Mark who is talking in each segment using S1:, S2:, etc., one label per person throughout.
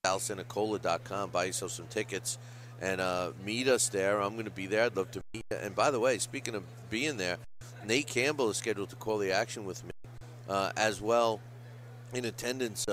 S1: alsanacola.com. Buy yourself some tickets and meet us there. I'm going to be there. I'd love to meet you. And by the way, speaking of being there, Nate Campbell is scheduled to call the action with me as well. In attendance,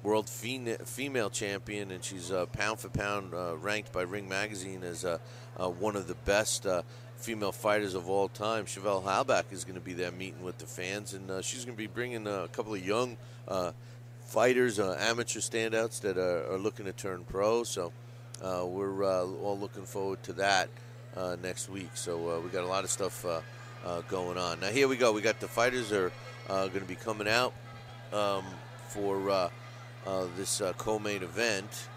S1: world female champion, and she's pound for pound ranked by Ring Magazine as one of the best female fighters of all time. Chevelle Halbach is going to be there meeting with the fans, and she's going to be bringing a couple of young fighters, amateur standouts that are looking to turn pro. So we're all looking forward to that next week. So we got a lot of stuff going on. Now here we go. We got the fighters are going to be coming out for this co-main event,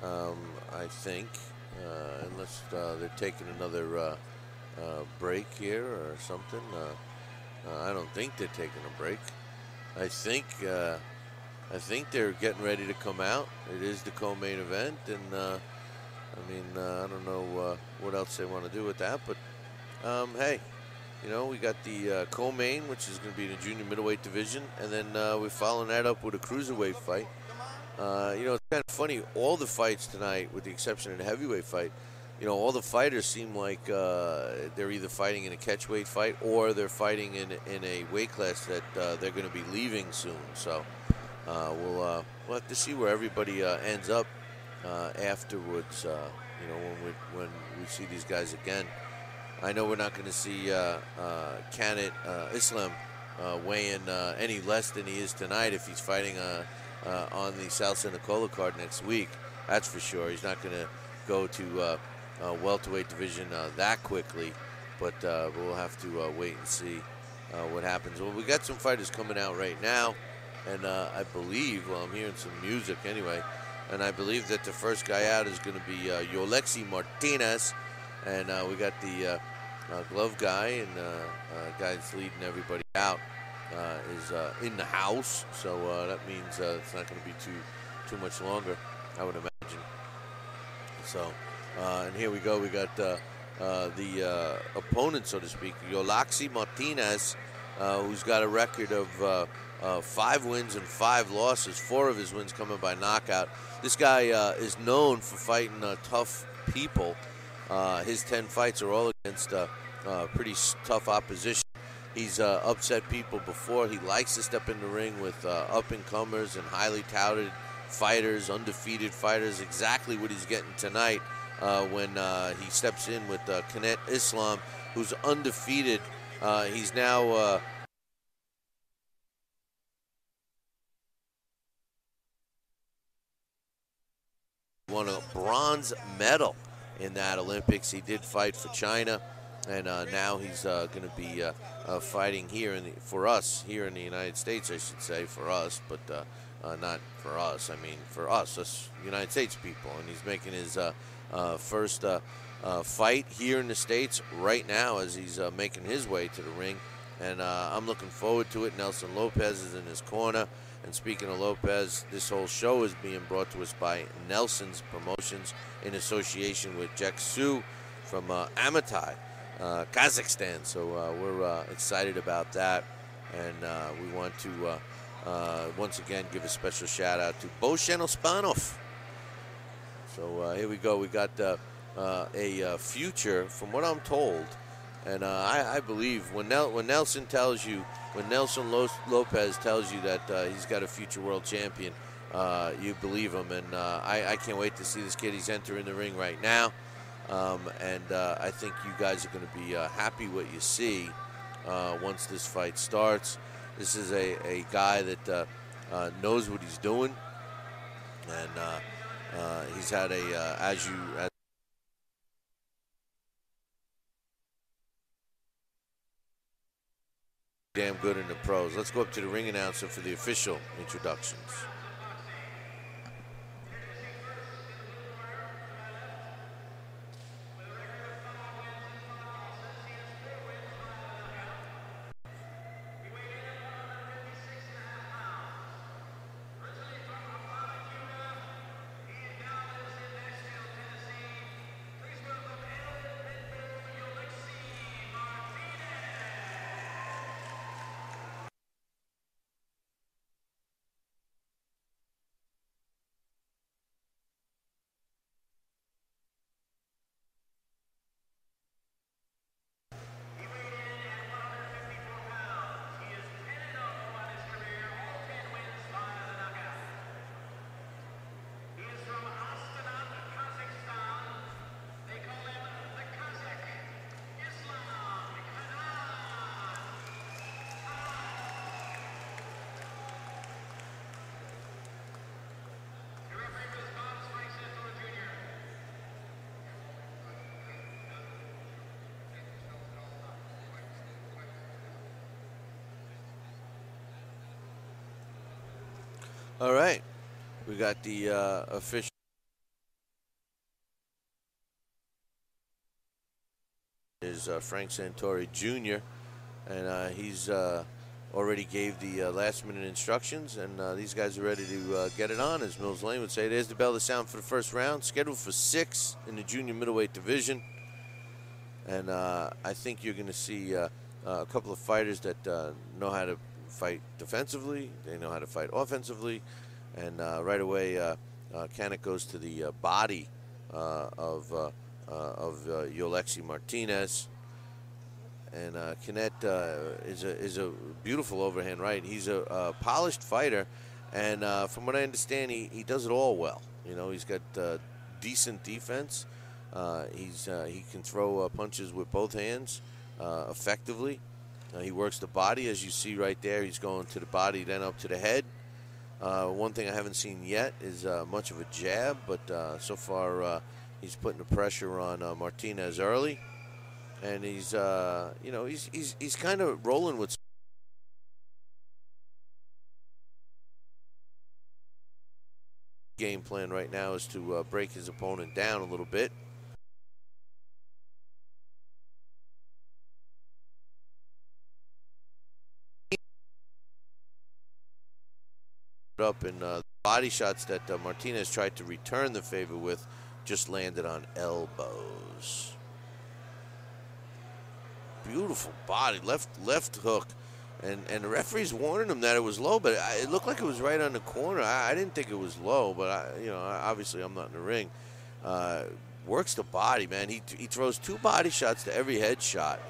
S1: I think, unless they're taking another break here or something. I don't think they're taking a break. I think they're getting ready to come out. It is the co-main event, and I don't know what else they want to do with that, but hey. You know, we got the co-main, which is going to be the junior middleweight division, and then we're following that up with a cruiserweight fight. You know, it's kind of funny. All the fights tonight, with the exception of the heavyweight fight, you know, all the fighters seem like they're either fighting in a catchweight fight or they're fighting in a weight class that they're going to be leaving soon. So we'll have to see where everybody ends up afterwards. You know, when we see these guys again. I know we're not going to see Kanat Islam weigh in any less than he is tonight if he's fighting on the South Nicola card next week. That's for sure. He's not going to go to welterweight division that quickly, but we'll have to wait and see what happens. Well, we got some fighters coming out right now, and I believe, well, I'm hearing some music anyway, and I believe that the first guy out is going to be Yolexcy Martinez, and we got the glove guy, and guy that's leading everybody out is in the house, so that means it's not going to be too much longer, I would imagine. So, and here we go. We got the opponent, so to speak, Yolexcy Martinez, who's got a record of 5 wins and 5 losses. 4 of his wins coming by knockout. This guy is known for fighting tough people. His 10 fights are all against pretty tough opposition. He's upset people before. He likes to step in the ring with up-and-comers and highly touted fighters, undefeated fighters. Exactly what he's getting tonight when he steps in with Kanat Islam, who's undefeated. He's now won a bronze medal in that Olympics. He did fight for China, and now he's going to be fighting here for us here in the United States, I should say, for us, but not for us. I mean, for us United States people. And he's making his first fight here in the States right now as he's making his way to the ring, and I'm looking forward to it. Nelson Lopez is in his corner. And speaking of Lopez, this whole show is being brought to us by Nelson's Promotions in association with Yolexcy from Altay, Kazakhstan. So we're excited about that. And we want to, once again, give a special shout-out to Boshen Ospanov. So here we go. We got a future, from what I'm told, and I believe when Nelson tells you, when Nelson Lopez tells you that he's got a future world champion, you believe him. And I can't wait to see this kid. He's entering the ring right now. And I think you guys are going to be happy what you see once this fight starts. This is a guy that knows what he's doing. And he's had as damn good in the pros. Let's go up to the ring announcer for the official introductions. All right, we got the official. Is Frank Santori Jr. and he's already gave the last-minute instructions, and these guys are ready to get it on, as Mills Lane would say. There's the bell to sound for the first round, scheduled for 6 in the junior middleweight division, and I think you're going to see a couple of fighters that know how to fight defensively, they know how to fight offensively, and right away Kanat goes to the body of Yolexcy Martinez. And Kanat is a beautiful overhand right. He's a polished fighter, and from what I understand, he does it all well. You know, he's got decent defense. He can throw punches with both hands effectively. He works the body, as you see right there. He's going to the body, then up to the head. One thing I haven't seen yet is much of a jab, but so far he's putting the pressure on Martinez early. And he's, you know, he's kind of rolling with. Game plan right now is to break his opponent down a little bit. Up in body shots that Martinez tried to return the favor with, just landed on elbows. Beautiful body, left hook, and the referee's warning him that it was low, but it looked like it was right on the corner. I didn't think it was low, but you know, obviously I'm not in the ring. Works the body, man. He throws 2 body shots to every head shot.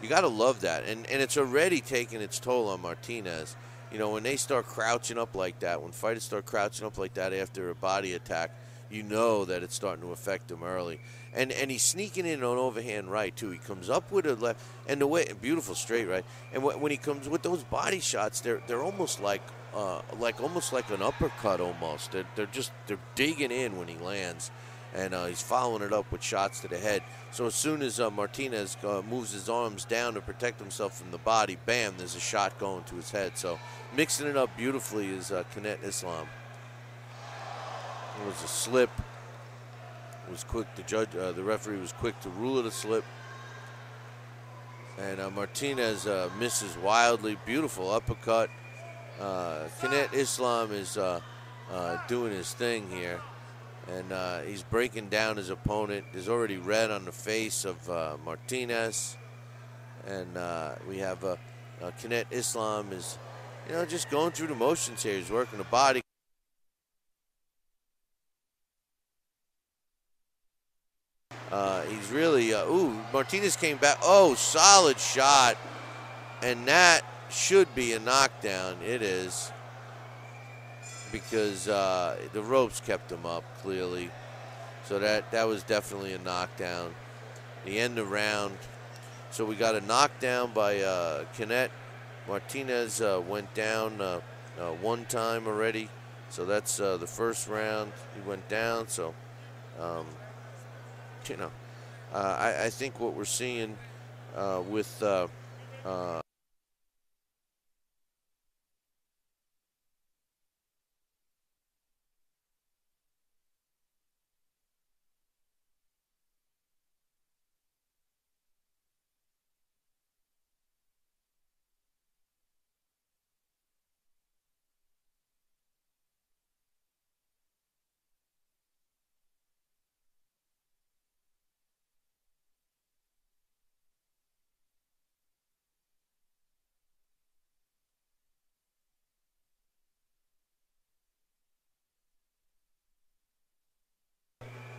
S1: You got to love that, and it's already taking its toll on Martinez. You know, when they start crouching up like that, when fighters start crouching up like that after a body attack, you know that it's starting to affect him early. And he's sneaking in on overhand right, too. He comes up with a left, and the way, beautiful straight right. And when he comes with those body shots, they're almost like an uppercut almost. They're digging in when he lands, and he's following it up with shots to the head. So as soon as Martinez moves his arms down to protect himself from the body, bam, there's a shot going to his head. So mixing it up beautifully is Kanat Islam. It was a slip. It was quick to judge. The referee was quick to rule it a slip. And Martinez misses wildly. Beautiful uppercut. Kanat Islam is doing his thing here. And he's breaking down his opponent. There's already red on the face of Martinez. And we have Kanat Islam is, you know, just going through the motions here. He's working the body. He's really, Martinez came back. Oh, solid shot. And that should be a knockdown. It is. Because the ropes kept him up, clearly. So that was definitely a knockdown. The end of the round. So we got a knockdown by Kanat. Martinez went down 1 time already. So that's the first round. He went down. So, you know, I think what we're seeing with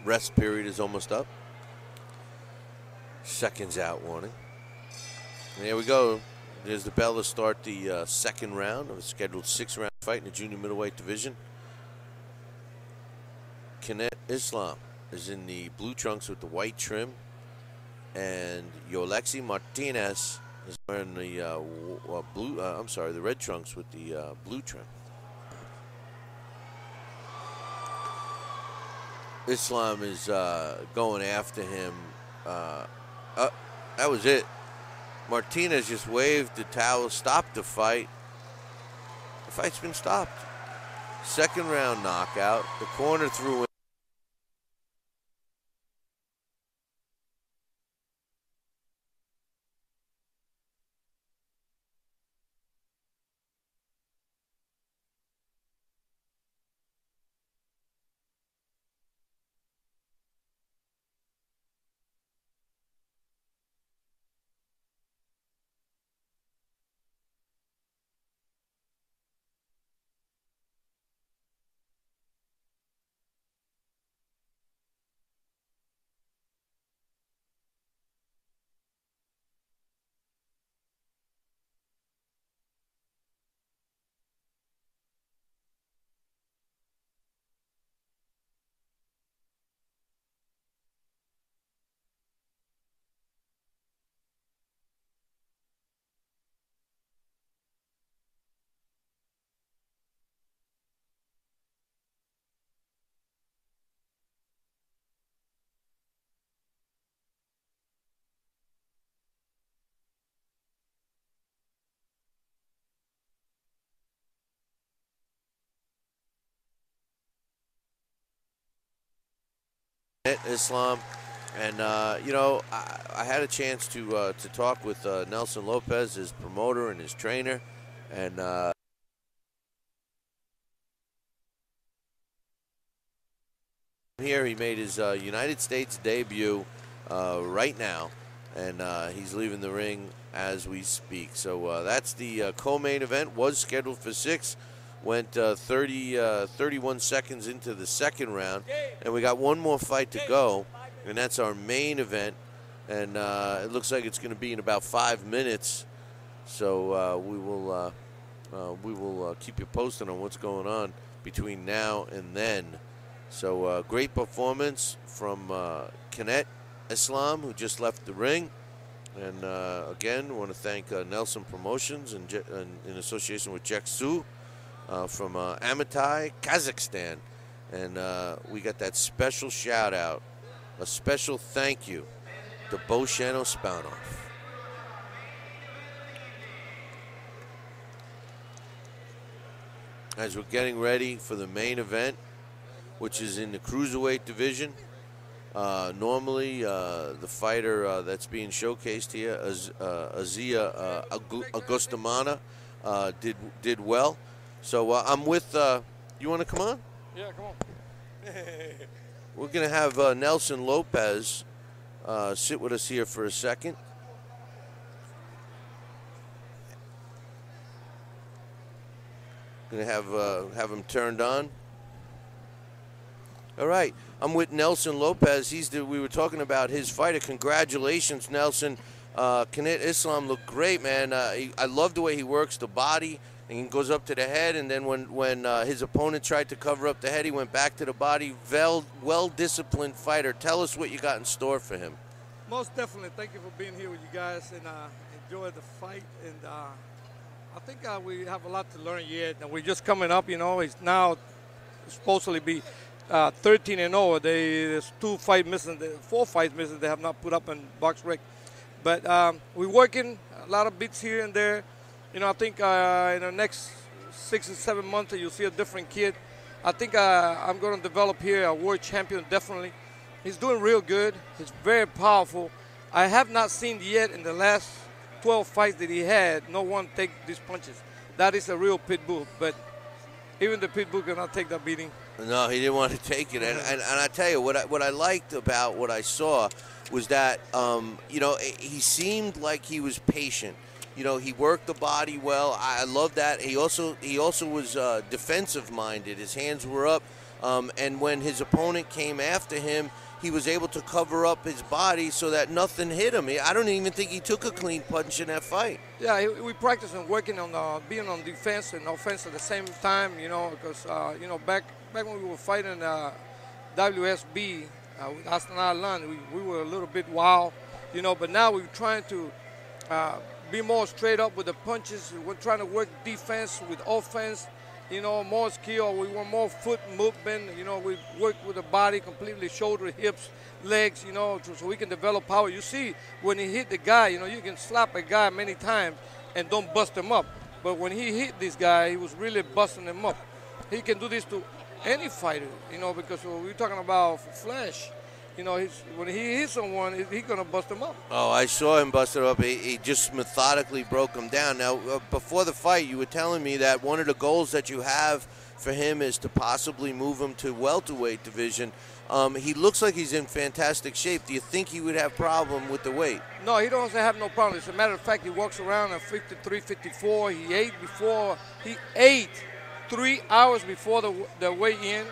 S1: rest period is almost up. Seconds out warning. And here we go. There's the bell to start the second round of a scheduled 6-round fight in the junior middleweight division. Kanat Islam is in the blue trunks with the white trim, and Yolexcy Martinez is wearing the the red trunks with the blue trim. Islam is going after him. That was it. Martinez just waved the towel, stopped the fight. The fight's been stopped. Second round knockout. The corner threw in. Islam, and you know, I had a chance to talk with Nelson Lopez, his promoter and his trainer, and here he made his United States debut right now, and he's leaving the ring as we speak. So that's the co-main event. Was scheduled for 6. Went 31 seconds into the second round, and we got one more fight to go, and that's our main event, and it looks like it's going to be in about 5 minutes. So we will keep you posted on what's going on between now and then. So great performance from Kanat Islam, who just left the ring. And again, want to thank Nelson Promotions and in association with Yolexcy from Altay, Kazakhstan. And we got that special shout out, a special thank you to Boshano Spanov. As we're getting ready for the main event, which is in the cruiserweight division. Normally, the fighter that's being showcased here, Azia Agostamana, did well. So I'm with. You want to come on?
S2: Yeah, come on.
S1: We're gonna have Nelson Lopez sit with us here for a second. Gonna have him turned on. All right, I'm with Nelson Lopez. We were talking about his fighter. Congratulations, Nelson. Kanat Islam looked great, man. I love the way he works the body and he goes up to the head. And then when his opponent tried to cover up the head, he went back to the body. Well-disciplined fighter. Tell us what you got in store for him.
S2: Most definitely. Thank you for being here with you guys and enjoy the fight. And I think we have a lot to learn yet. And we're just coming up, you know. He's now supposedly be 13-0. There's 4 fights missing. They have not put up in box rec. But we're working a lot of beats here and there. You know, I think in the next 6 or 7 months you'll see a different kid. I think I'm going to develop here a world champion, definitely. He's doing real good. He's very powerful. I have not seen yet in the last 12 fights that he had, no one take these punches. That is a real pit bull. But even the pit bull cannot take that beating.
S1: No, he didn't want to take it, and I tell you what I liked about what I saw was that you know, he seemed like he was patient. You know, he worked the body well. I love that. He also was defensive minded. His hands were up, and when his opponent came after him, he was able to cover up his body so that nothing hit him. I don't even think he took a clean punch in that fight.
S2: Yeah, we practiced and working on being on defense and offense at the same time. You know, because you know, back when we were fighting WSB with Astana Arlans, we were a little bit wild, you know. But now we're trying to be more straight up with the punches. We're trying to work defense with offense. You know, more skill. We want more foot movement. You know, we work with the body completely, shoulder, hips, legs, you know, so we can develop power. You see, when he hit the guy, you know, you can slap a guy many times and don't bust him up. But when he hit this guy, he was really busting him up. he can do this to any fighter, because we're talking about flesh. When he hits someone, he's going to bust him up.
S1: Oh, I saw him bust it up. He just methodically broke him down. Now, before the fight, you were telling me that one of the goals that you have for him is to possibly move him to welterweight division. He looks like he's in fantastic shape. Do you think he would have problem with the weight?
S2: No, he doesn't have no problem. As a matter of fact, he walks around at 53, 54. He ate 3 hours before the weigh-in.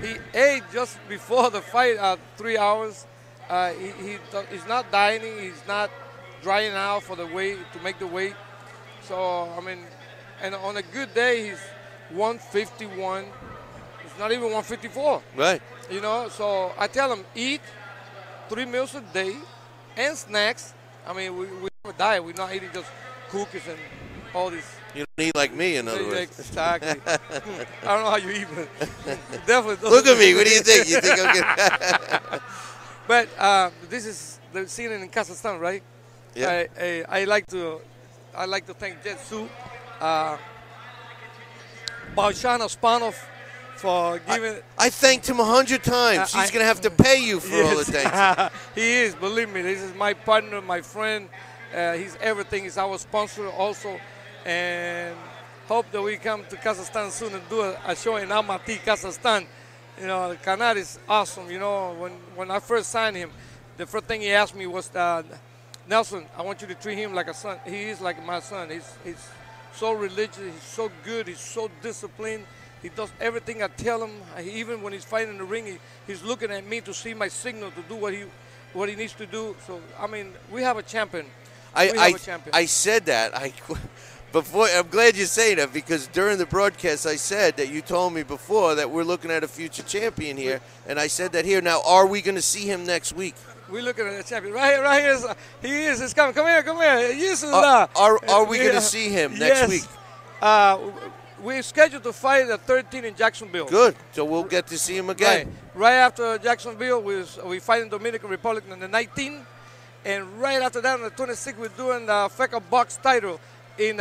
S2: He ate just before the fight 3 hours. He's not dieting. He's not drying out for the weight to make the weight. So, and on a good day, he's 151. It's not even 154.
S1: Right.
S2: So I tell him, eat 3 meals a day and snacks. We have a diet. We're not eating just cookies and all this.
S1: You don't eat like me, in other words.
S2: Exactly. I don't know how you eat, but definitely.
S1: Look at me. What do you think? You think I'm good?
S2: But this is the scene in Kazakhstan, right?
S1: Yeah.
S2: I like to thank Jetsu, Barshan Ospanov for giving.
S1: I thanked him 100 times. He's going to have to pay you for all the thanks.
S2: He is. Believe me, this is my partner, my friend. He's everything. He's our sponsor also. And hope that we come to Kazakhstan soon and do a show in Almaty, Kazakhstan. Kanat is awesome. When I first signed him, the first thing he asked me was, Nelson, I want you to treat him like a son. He is like my son. He's so religious. He's so good. He's so disciplined. He does everything I tell him. Even when he's fighting in the ring, he's looking at me to see my signal to do what he needs to do. So, we have a champion.
S1: I said that. Before, I'm glad you say that, because during the broadcast I said that you told me before that we're looking at a future champion here, and I said that here. Now, are we going to see him next week?
S2: We're looking at a champion. Right here. He is. He's coming. Come here.
S1: Are we going to see him next week?
S2: We're scheduled to fight at 13 in Jacksonville.
S1: Good. So we'll get to see him again.
S2: Right after Jacksonville, we fight in Dominican Republic on the 19th. And right after that, on the 26th, we're doing the FECA box title in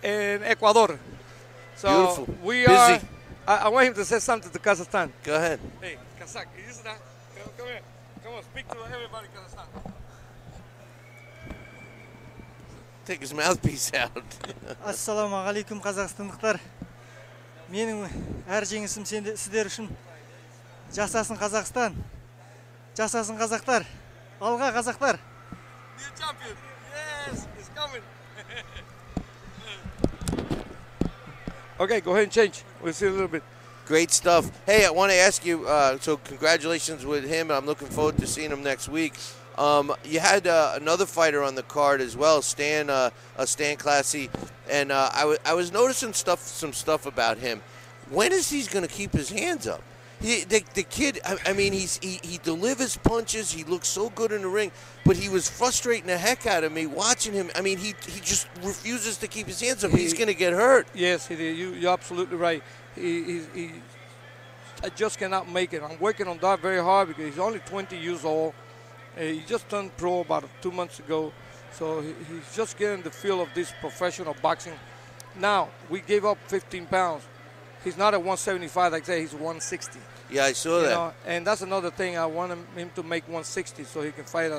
S2: Ecuador. So
S1: beautiful.
S2: We
S1: busy.
S2: are. I want him to say something to Kazakhstan.
S1: Go ahead.
S2: Hey, Kazakh, is that? Come here. Come on, speak to everybody, Kazakhstan.
S1: Take his mouthpiece out.
S3: Assalamu alaikum, Kazakhstandықтар. Менің әр жеңісім сіздер үшін. Жасасын Қазақстан. Жасасын қазақтар. Алға қазақтар.
S2: New champion. Yes, he's coming. Okay, go ahead and change. We'll see a little bit.
S1: Great stuff. Hey, I want to ask you, so congratulations with him. I'm looking forward to seeing him next week. You had another fighter on the card as well, Stan Classy, and I was noticing some stuff about him. When is he going to keep his hands up? The kid, he delivers punches. He looks so good in the ring, but he was frustrating the heck out of me watching him. He just refuses to keep his hands up. He's going to get hurt.
S2: Yes, you're absolutely right. I just cannot make it. I'm working on that very hard because he's only 20 years old. He just turned pro about 2 months ago, so he's just getting the feel of this professional boxing. Now, we gave up 15 pounds. He's not at 175, like I say, he's 160.
S1: Yeah, I saw that.
S2: And that's another thing. I want him to make 160 so he can fight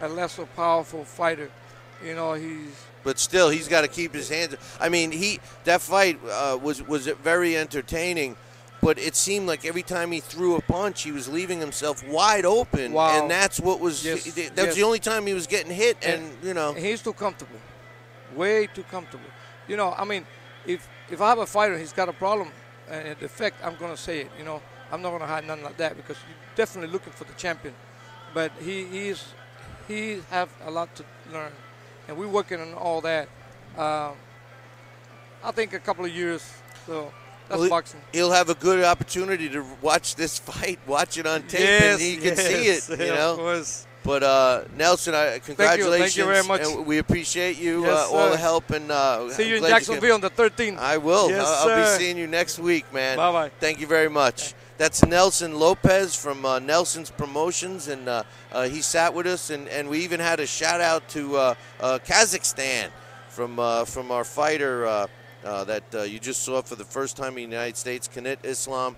S2: a lesser powerful fighter.
S1: But still, he's got to keep his hands. That fight was very entertaining. But it seemed like every time he threw a punch, he was leaving himself wide open.
S2: Wow.
S1: And that's what was.
S2: Yes.
S1: That's the only time he was getting hit. And
S2: he's too comfortable, way too comfortable. If I have a fighter, he's got a problem and a defect, I'm gonna say it. I'm not gonna hide nothing like that because you're definitely looking for the champion. But he have a lot to learn, and we're working on all that. I think a couple of years. So. That's boxing.
S1: He'll have a good opportunity to watch this fight, watch it on tape, and he can see it.
S2: Of course.
S1: But Nelson, congratulations.
S2: Thank you very much.
S1: And we appreciate you, all the help. And
S2: see you in Jacksonville on the 13th.
S1: I will.
S2: Yes,
S1: I'll be seeing you next week, man.
S2: Bye-bye.
S1: Thank you very much. That's Nelson Lopez from Nelson's Promotions, and he sat with us, and we even had a shout-out to Kazakhstan from our fighter, that you just saw for the first time in the United States, Kanat Islam,